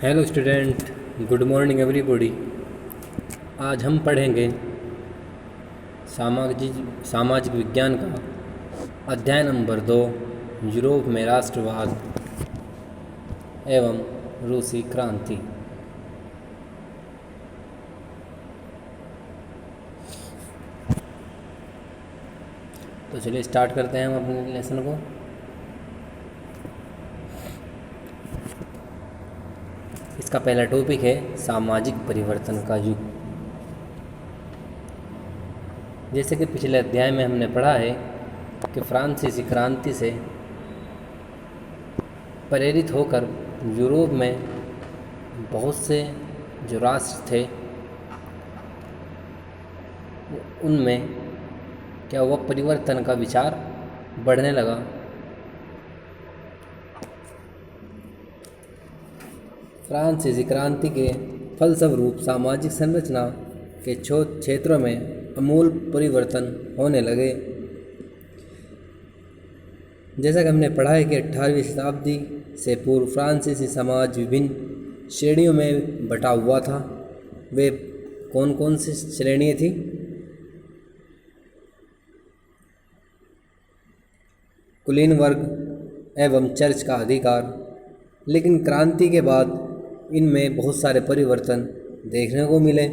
Hello student, good morning everybody. आज हम पढ़ेंगे सामाजिक विज्ञान का अध्याय नंबर 2, यूरोप में राष्ट्रवाद एवं रूसी क्रांति। तो चलिए स्टार्ट करते हैं हम अपने लेसन को। इसका पहला टॉपिक है सामाजिक परिवर्तन का युग। जैसे कि पिछले अध्याय में हमने पढ़ा है कि फ्रांसीसी क्रांति से प्रेरित होकर यूरोप में बहुत से जो राष्ट्र थे उनमें क्या हुआ, परिवर्तन का विचार बढ़ने लगा। फ्रांसीसी क्रांति के फलस्वरूप सामाजिक संरचना के क्षेत्रों में आमूल परिवर्तन होने लगे। जैसा कि हमने पढ़ा है कि 18वीं शताब्दी से पूर्व फ्रांसीसी समाज विभिन्न श्रेणियों में बटा हुआ था। वे कौन कौन सी श्रेणियाँ थी? कुलीन वर्ग एवं चर्च का अधिकार। लेकिन क्रांति के बाद इनमें बहुत सारे परिवर्तन देखने को मिले।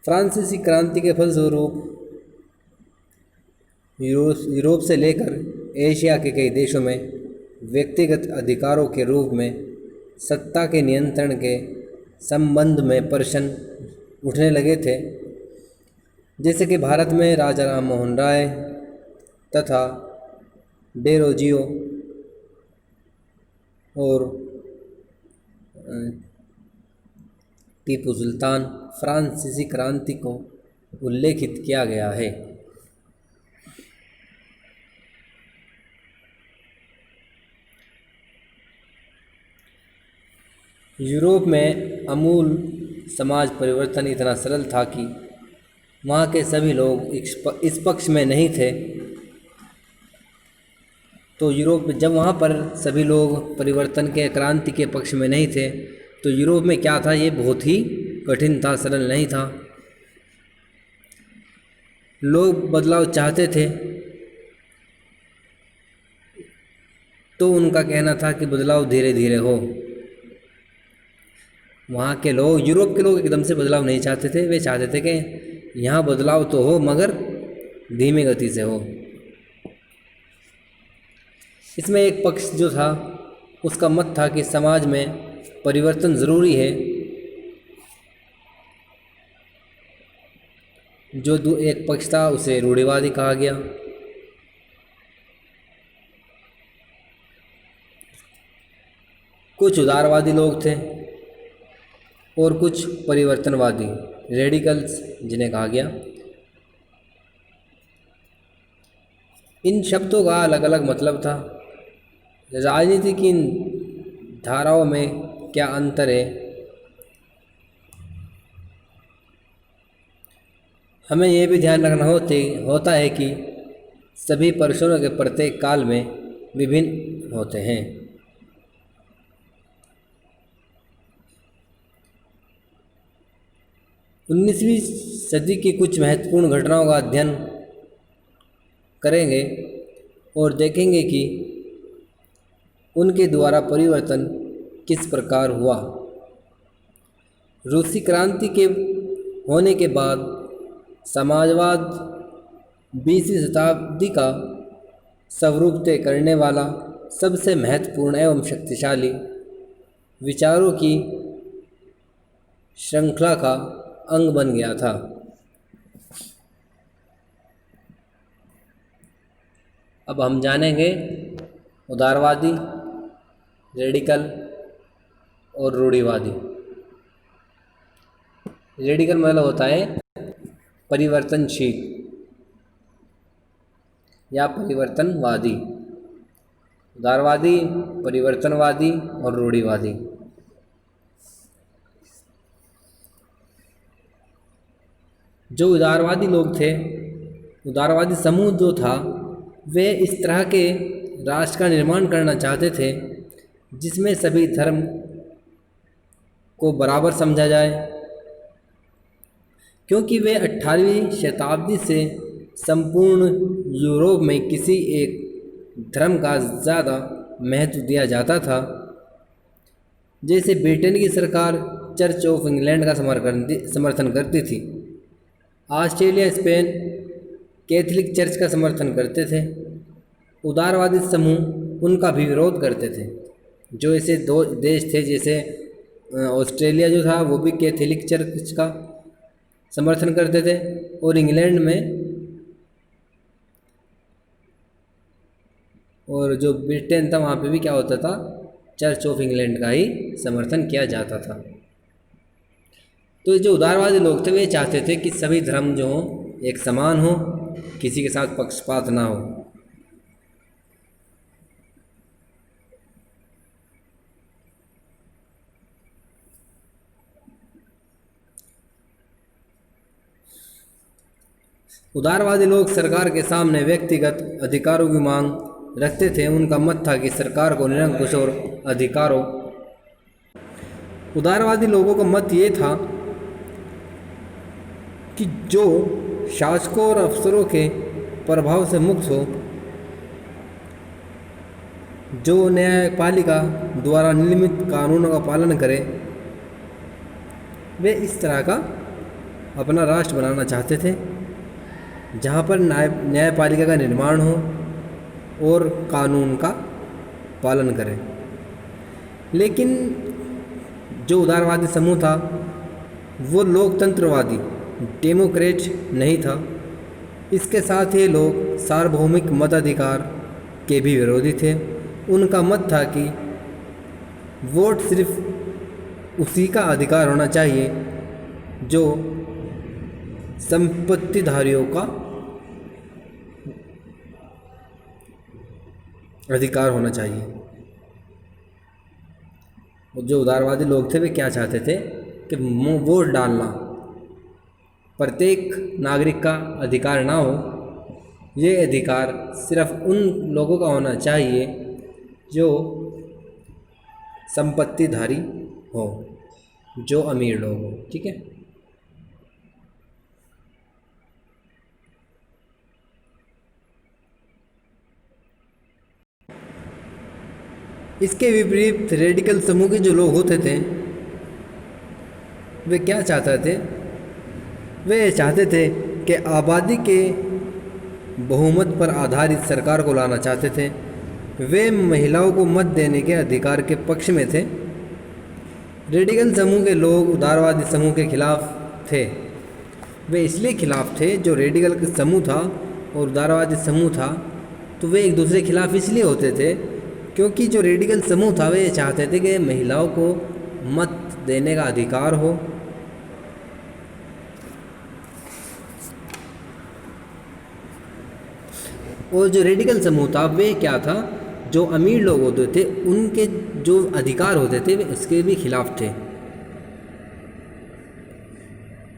फ्रांसीसी क्रांति के फलस्वरूप यूरोप से लेकर एशिया के कई देशों में व्यक्तिगत अधिकारों के रूप में सत्ता के नियंत्रण के संबंध में प्रश्न उठने लगे थे। जैसे कि भारत में राजा राम मोहन राय तथा डेरोजियो और टीपू सुल्तान फ्रांसीसी क्रांति को उल्लेखित किया गया है। यूरोप में आमूल समाज परिवर्तन इतना सरल था कि वहाँ के सभी लोग इस पक्ष में नहीं थे। तो यूरोप जब वहाँ पर सभी लोग परिवर्तन के क्रांति के पक्ष में नहीं थे तो यूरोप में क्या था, ये बहुत ही कठिन था, सरल नहीं था। लोग बदलाव चाहते थे तो उनका कहना था कि बदलाव धीरे धीरे हो। वहाँ के लोग, यूरोप के लोग एकदम से बदलाव नहीं चाहते थे। वे चाहते थे कि यहाँ बदलाव तो हो मगर धीमी गति से हो। इसमें एक पक्ष जो था उसका मत था कि समाज में परिवर्तन ज़रूरी है। जो एक पक्ष था उसे रूढ़िवादी कहा गया। कुछ उदारवादी लोग थे और कुछ परिवर्तनवादी, रेडिकल्स जिन्हें कहा गया। इन शब्दों का अलग अलग मतलब था। राजनीति की इन धाराओं में क्या अंतर है, हमें यह भी ध्यान रखना होता है कि सभी प्रश्नों के प्रत्येक काल में विभिन्न होते हैं। उन्नीसवीं सदी की कुछ महत्वपूर्ण घटनाओं का अध्ययन करेंगे और देखेंगे कि उनके द्वारा परिवर्तन किस प्रकार हुआ। रूसी क्रांति के होने के बाद समाजवाद 20वीं शताब्दी का स्वरूप तय करने वाला सबसे महत्वपूर्ण एवं शक्तिशाली विचारों की श्रृंखला का अंग बन गया था। अब हम जानेंगे उदारवादी, रेडिकल और रूढ़िवादी। रेडिकल मतलब होता है परिवर्तनशील या परिवर्तनवादी। उदारवादी, परिवर्तनवादी और रूढ़िवादी। जो उदारवादी लोग थे, उदारवादी समूह जो था, वे इस तरह के राष्ट्र का निर्माण करना चाहते थे जिसमें सभी धर्म को बराबर समझा जाए, क्योंकि वे 18वीं शताब्दी से संपूर्ण यूरोप में किसी एक धर्म का ज़्यादा महत्व दिया जाता था। जैसे ब्रिटेन की सरकार चर्च ऑफ इंग्लैंड का समर्थन करती थी, ऑस्ट्रेलिया स्पेन कैथोलिक चर्च का समर्थन करते थे, उदारवादी समूह उनका भी विरोध करते थे। जो ऐसे दो देश थे, जैसे ऑस्ट्रेलिया जो था वो भी कैथोलिक चर्च का समर्थन करते थे, और इंग्लैंड में और जो ब्रिटेन था वहाँ पे भी क्या होता था, चर्च ऑफ इंग्लैंड का ही समर्थन किया जाता था। तो जो उदारवादी लोग थे वे चाहते थे कि सभी धर्म जो हों एक समान हो, किसी के साथ पक्षपात ना हो। उदारवादी लोग सरकार के सामने व्यक्तिगत अधिकारों की मांग रखते थे। उनका मत था कि सरकार को निरंकुश और अधिकारों उदारवादी लोगों का मत ये था कि जो शासकों और अफसरों के प्रभाव से मुक्त हो, जो न्यायपालिका द्वारा निर्मित कानूनों का पालन करे, वे इस तरह का अपना राष्ट्र बनाना चाहते थे जहाँ पर न्यायपालिका का निर्माण हो और कानून का पालन करे। लेकिन जो उदारवादी समूह था वो लोकतंत्रवादी डेमोक्रेट नहीं था। इसके साथ ये लोग सार्वभौमिक मताधिकार के भी विरोधी थे। उनका मत था कि वोट सिर्फ उसी का अधिकार होना चाहिए जो संपत्तिधारियों का अधिकार होना चाहिए। और जो उदारवादी लोग थे वे क्या चाहते थे कि वोट डालना प्रत्येक नागरिक का अधिकार ना हो, ये अधिकार सिर्फ उन लोगों का होना चाहिए जो संपत्तिधारी हो, जो अमीर लोग हो। ठीक है। इसके विपरीत रेडिकल समूह के जो लोग होते थे वे क्या चाहते थे, वे चाहते थे कि आबादी के बहुमत पर आधारित सरकार को लाना चाहते थे। वे महिलाओं को मत देने के अधिकार के पक्ष में थे। रेडिकल समूह के लोग उदारवादी समूह के खिलाफ थे। वे इसलिए खिलाफ थे, जो रेडिकल समूह था और उदारवादी समूह था तो वे एक दूसरे के खिलाफ इसलिए होते थे क्योंकि जो रेडिकल समूह था वे चाहते थे कि महिलाओं को मत देने का अधिकार हो, और जो रेडिकल समूह था वे क्या था, जो अमीर लोग होते थे उनके जो अधिकार होते थे वे उसके भी खिलाफ थे।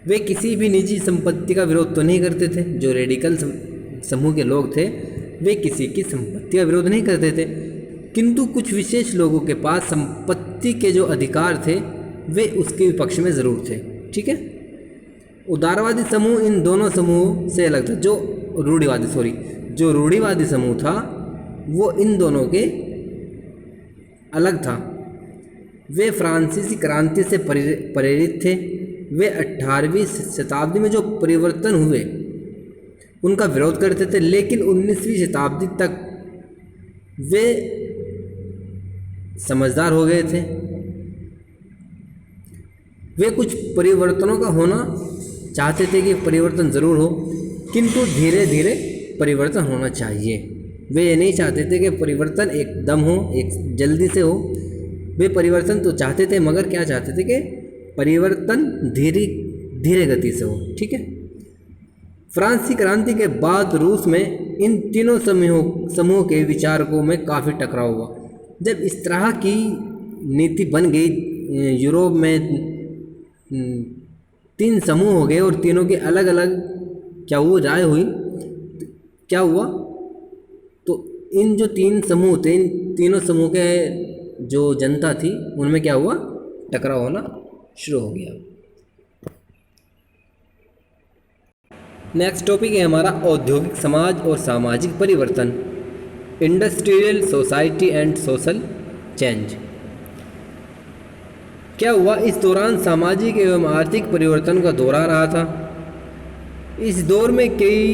वे किसी भी निजी संपत्ति का विरोध तो नहीं करते थे। जो रेडिकल समूह के लोग थे वे किसी की संपत्ति का विरोध नहीं करते थे, किंतु कुछ विशेष लोगों के पास संपत्ति के जो अधिकार थे वे उसके विपक्ष में ज़रूर थे। ठीक है। उदारवादी समूह इन दोनों समूहों से अलग था। जो रूढ़िवादी समूह था वो इन दोनों के अलग था। वे फ्रांसीसी क्रांति से प्रेरित थे। वे 18वीं शताब्दी में जो परिवर्तन हुए उनका विरोध करते थे, लेकिन 19वीं शताब्दी तक वे समझदार हो गए थे। वे कुछ परिवर्तनों का होना चाहते थे कि परिवर्तन ज़रूर हो, किंतु धीरे धीरे परिवर्तन होना चाहिए। वे ये नहीं चाहते थे कि परिवर्तन एकदम हो, एक जल्दी से हो। वे परिवर्तन तो चाहते थे, मगर क्या चाहते थे कि परिवर्तन धीरे धीरे गति से हो। ठीक है। फ्रांसीसी क्रांति के बाद रूस में इन तीनों समूहों के विचारकों में काफ़ी टकराव हुआ। जब इस तरह की नीति बन गई, यूरोप में 3 समूह हो गए और तीनों के अलग अलग क्या हुआ, राय हुई। क्या हुआ, तो इन जो 3 समूह थे, इन तीनों समूह के जो जनता थी उनमें क्या हुआ, टकराव होना शुरू हो गया। नेक्स्ट टॉपिक है हमारा औद्योगिक समाज और सामाजिक परिवर्तन, industrial society and social change. क्या हुआ, इस दौरान सामाजिक एवं आर्थिक परिवर्तन का दौर आ रहा था। इस दौर में कई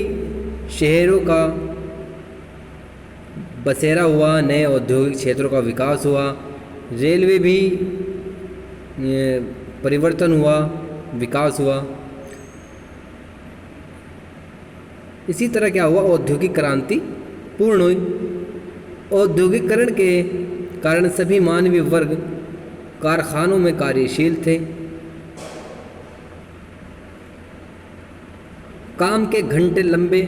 शहरों का बसेरा हुआ, नए औद्योगिक क्षेत्रों का विकास हुआ, रेलवे भी परिवर्तन हुआ, विकास हुआ। इसी तरह क्या हुआ, औद्योगिक क्रांति पूर्ण हुई। औद्योगिकरण के कारण सभी मानवीय वर्ग कारखानों में कार्यशील थे। काम के घंटे लंबे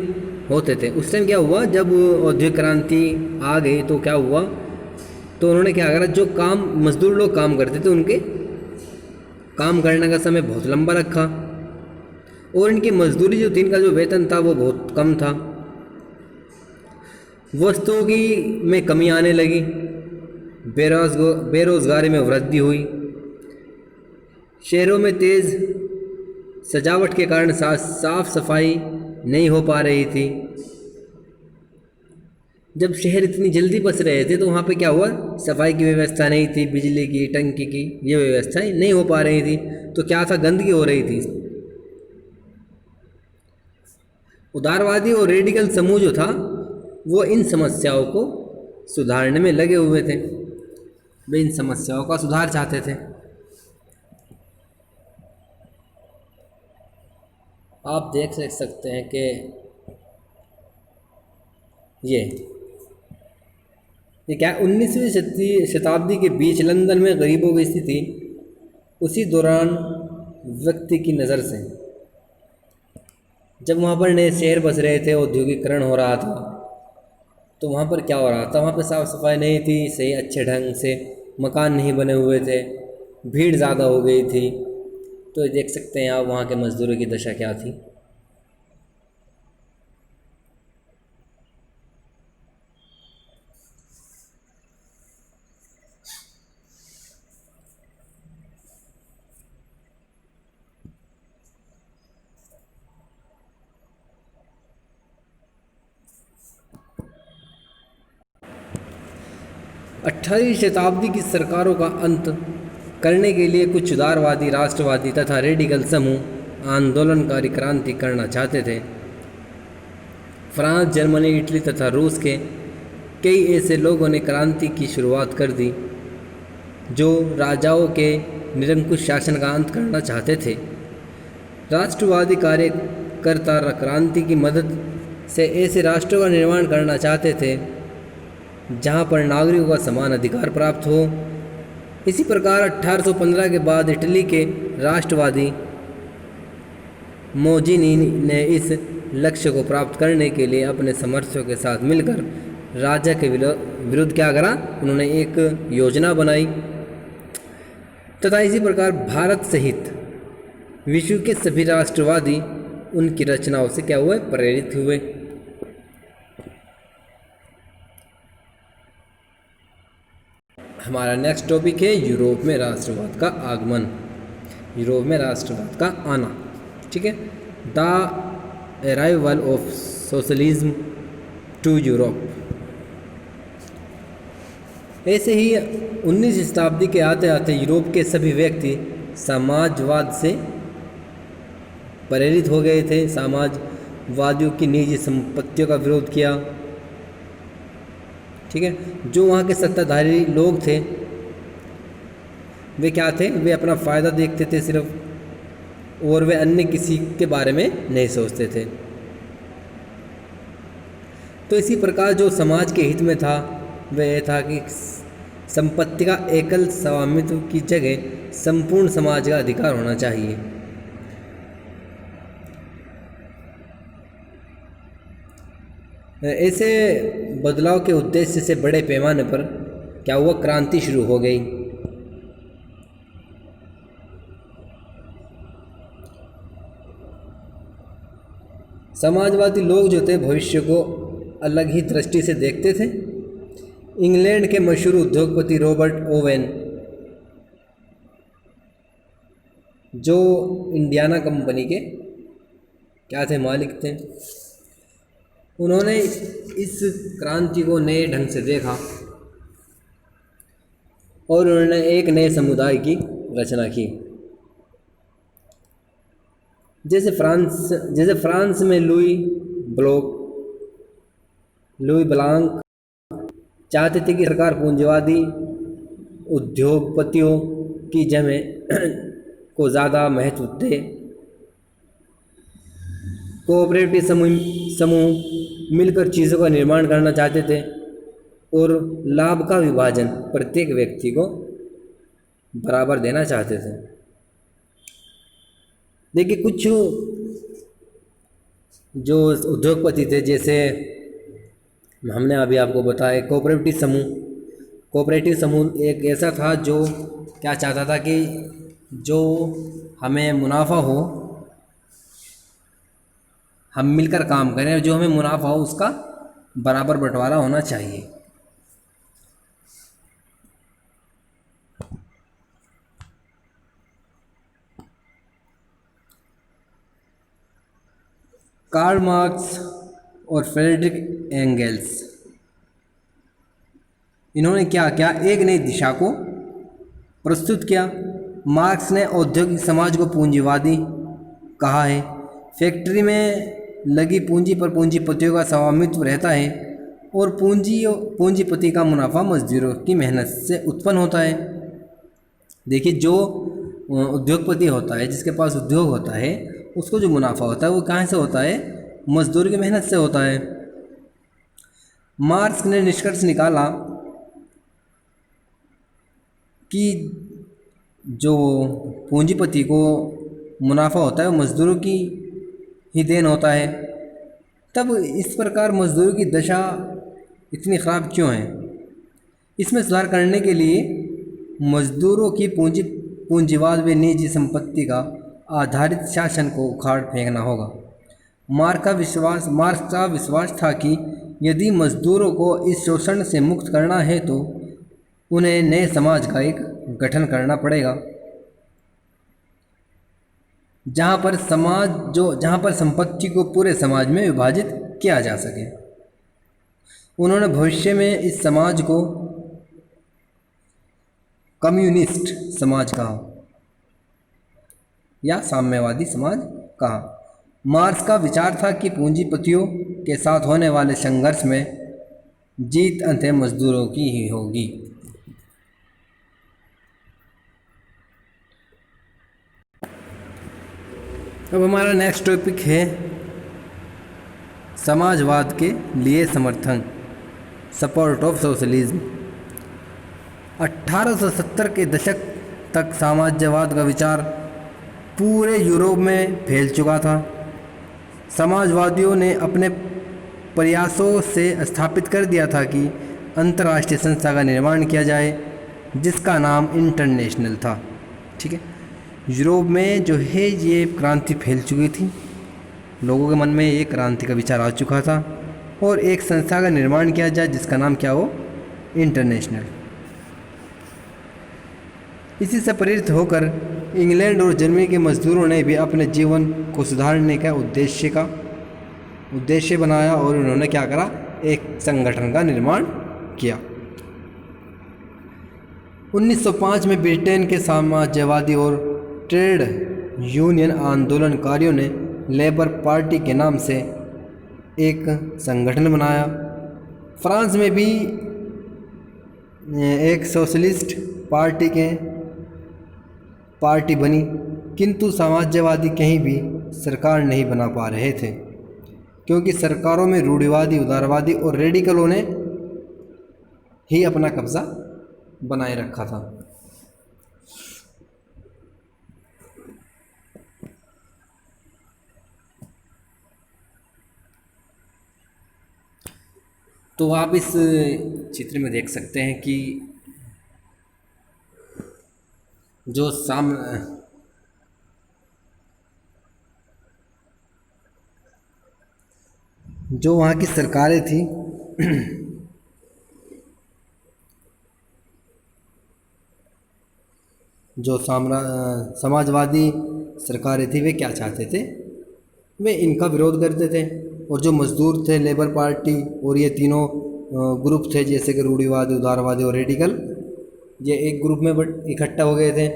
होते थे। उस टाइम क्या हुआ, जब औद्योगिक क्रांति आ गई तो क्या हुआ, तो उन्होंने क्या करा, जो काम मजदूर लोग काम करते थे उनके काम करने का समय बहुत लंबा रखा, और इनकी मजदूरी जो थी, इनका जो वेतन था वो बहुत कम था। वस्तुओं की में कमी आने लगी, बेरोजगारी में वृद्धि हुई। शहरों में तेज़ सजावट के कारण साफ सफाई नहीं हो पा रही थी। जब शहर इतनी जल्दी बस रहे थे तो वहाँ पे क्या हुआ, सफाई की व्यवस्था नहीं थी, बिजली की टंकी की ये व्यवस्थाएं नहीं हो पा रही थी, तो क्या था, गंदगी हो रही थी। उदारवादी और रेडिकल समूह जो था वो इन समस्याओं को सुधारने में लगे हुए थे, वे इन समस्याओं का सुधार चाहते थे। आप देख सकते हैं कि ये क्या, 19वीं शताब्दी के बीच लंदन में गरीबों की स्थिति उसी दौरान व्यक्ति की नज़र से, जब वहाँ पर नए शहर बस रहे थे, औद्योगिकरण हो रहा था, तो वहाँ पर क्या हो रहा था, वहाँ पर साफ़ सफाई नहीं थी, सही अच्छे ढंग से मकान नहीं बने हुए थे, भीड़ ज़्यादा हो गई थी। तो ये देख सकते हैं आप वहाँ के मज़दूरों की दशा क्या थी। अट्ठारहवीं शताब्दी की सरकारों का अंत करने के लिए कुछ उदारवादी, राष्ट्रवादी तथा रेडिकल समूह आंदोलनकारी क्रांति करना चाहते थे। फ्रांस, जर्मनी, इटली तथा रूस के कई ऐसे लोगों ने क्रांति की शुरुआत कर दी जो राजाओं के निरंकुश शासन का अंत करना चाहते थे। राष्ट्रवादी कार्यकर्ता क्रांति की मदद से ऐसे राष्ट्रों का निर्माण करना चाहते थे जहाँ पर नागरिकों का समान अधिकार प्राप्त हो। इसी प्रकार 1815 के बाद इटली के राष्ट्रवादी मोजिनी ने इस लक्ष्य को प्राप्त करने के लिए अपने समर्थकों के साथ मिलकर राजा के विरुद्ध क्या करा, उन्होंने एक योजना बनाई तथा इसी प्रकार भारत सहित विश्व के सभी राष्ट्रवादी उनकी रचनाओं से क्या हुए, प्रेरित हुए। हमारा नेक्स्ट टॉपिक है यूरोप में राष्ट्रवाद का आगमन, यूरोप में राष्ट्रवाद का आना। ठीक है, the arrival of socialism to Europe. ऐसे ही 19वीं शताब्दी के आते आते यूरोप के सभी व्यक्ति समाजवाद से प्रेरित हो गए थे। समाजवादियों की निजी संपत्तियों का विरोध किया। ठीक है, जो वहाँ के सत्ताधारी लोग थे वे क्या थे, वे अपना फ़ायदा देखते थे सिर्फ, और वे अन्य किसी के बारे में नहीं सोचते थे। तो इसी प्रकार जो समाज के हित में था वह यह था कि संपत्ति का एकल स्वामित्व की जगह संपूर्ण समाज का अधिकार होना चाहिए। ऐसे बदलाव के उद्देश्य से बड़े पैमाने पर क्या हुआ, क्रांति शुरू हो गई। समाजवादी लोग जो थे भविष्य को अलग ही दृष्टि से देखते थे। इंग्लैंड के मशहूर उद्योगपति रॉबर्ट ओवेन, जो इंडियाना कंपनी के क्या थे, मालिक थे, उन्होंने इस क्रांति को नए ढंग से देखा और उन्होंने एक नए समुदाय की रचना की। जैसे फ्रांस में लुई ब्लांक चाहते थे कि सरकार पूंजीवादी उद्योगपतियों की जगह को ज़्यादा महत्व दे। कोऑपरेटिव समूह मिलकर चीज़ों का निर्माण करना चाहते थे और लाभ का विभाजन प्रत्येक व्यक्ति को बराबर देना चाहते थे। देखिए, कुछ जो उद्योगपति थे, जैसे हमने अभी आपको बताया, कोऑपरेटिव समूह एक ऐसा था जो क्या चाहता था कि जो हमें मुनाफा हो, हम मिलकर काम करें और जो हमें मुनाफा हो उसका बराबर बंटवारा होना चाहिए। कार्ल मार्क्स और फ्रेडरिक एंगेल्स, इन्होंने क्या किया, एक नई दिशा को प्रस्तुत किया। मार्क्स ने औद्योगिक समाज को पूंजीवादी कहा है। फैक्ट्री में लगी पूंजी पर पूंजीपतियों का स्वामित्व रहता है और पूंजीपति का मुनाफा मजदूरों की मेहनत से उत्पन्न होता है। देखिए, जो उद्योगपति होता है, जिसके पास उद्योग होता है, उसको जो मुनाफा होता है वो कहाँ से होता है, मजदूर की मेहनत से होता है। मार्क्स ने निष्कर्ष निकाला कि जो पूंजीपति को मुनाफा होता है वो मजदूरों की ही देन होता है। तब इस प्रकार मजदूरों की दशा इतनी ख़राब क्यों है? इसमें सुधार करने के लिए मजदूरों की पूंजीवाद व निजी संपत्ति का आधारित शासन को उखाड़ फेंकना होगा। मार्क्स का विश्वास था कि यदि मजदूरों को इस शोषण से मुक्त करना है तो उन्हें नए समाज का एक गठन करना पड़ेगा, जहाँ पर संपत्ति को पूरे समाज में विभाजित किया जा सके। उन्होंने भविष्य में इस समाज को कम्युनिस्ट समाज कहा या साम्यवादी समाज कहा। मार्क्स का विचार था कि पूंजीपतियों के साथ होने वाले संघर्ष में जीत अंततः मजदूरों की ही होगी। अब हमारा नेक्स्ट टॉपिक है समाजवाद के लिए समर्थन, सपोर्ट ऑफ सोशलिज्म। 1870 के दशक तक समाजवाद का विचार पूरे यूरोप में फैल चुका था। समाजवादियों ने अपने प्रयासों से स्थापित कर दिया था कि अंतर्राष्ट्रीय संस्था का निर्माण किया जाए जिसका नाम इंटरनेशनल था। ठीक है, यूरोप में जो है ये क्रांति फैल चुकी थी, लोगों के मन में एक क्रांति का विचार आ चुका था और एक संस्था का निर्माण किया जाए जिसका नाम क्या हो, इंटरनेशनल। इसी से प्रेरित होकर इंग्लैंड और जर्मनी के मजदूरों ने भी अपने जीवन को सुधारने का उद्देश्य बनाया और उन्होंने क्या करा, एक संगठन का निर्माण किया। 1905 में ब्रिटेन के समाजवादी और ट्रेड यूनियन आंदोलनकारियों ने लेबर पार्टी के नाम से एक संगठन बनाया। फ्रांस में भी एक सोशलिस्ट पार्टी बनी, किंतु समाजवादी कहीं भी सरकार नहीं बना पा रहे थे क्योंकि सरकारों में रूढ़िवादी, उदारवादी और रेडिकलों ने ही अपना कब्जा बनाए रखा था। तो आप इस चित्र में देख सकते हैं कि जो वहाँ की सरकारें थी जो समाजवादी सरकारें थी वे क्या चाहते थे, वे इनका विरोध करते थे। और जो मजदूर थे, लेबर पार्टी और ये तीनों ग्रुप थे, जैसे कि रूढ़िवादी, उदारवादी और रेडिकल, ये एक ग्रुप में इकट्ठा हो गए थे।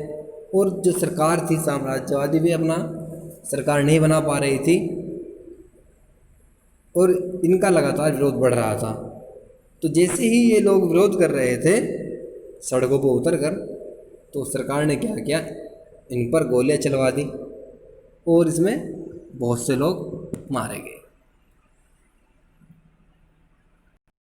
और जो सरकार थी साम्राज्यवादी, वे अपना सरकार नहीं बना पा रही थी और इनका लगातार विरोध बढ़ रहा था। तो जैसे ही ये लोग विरोध कर रहे थे सड़कों पर उतर कर, तो सरकार ने क्या किया, इन पर गोलियां चलवा दी और इसमें बहुत से लोग मारे गए।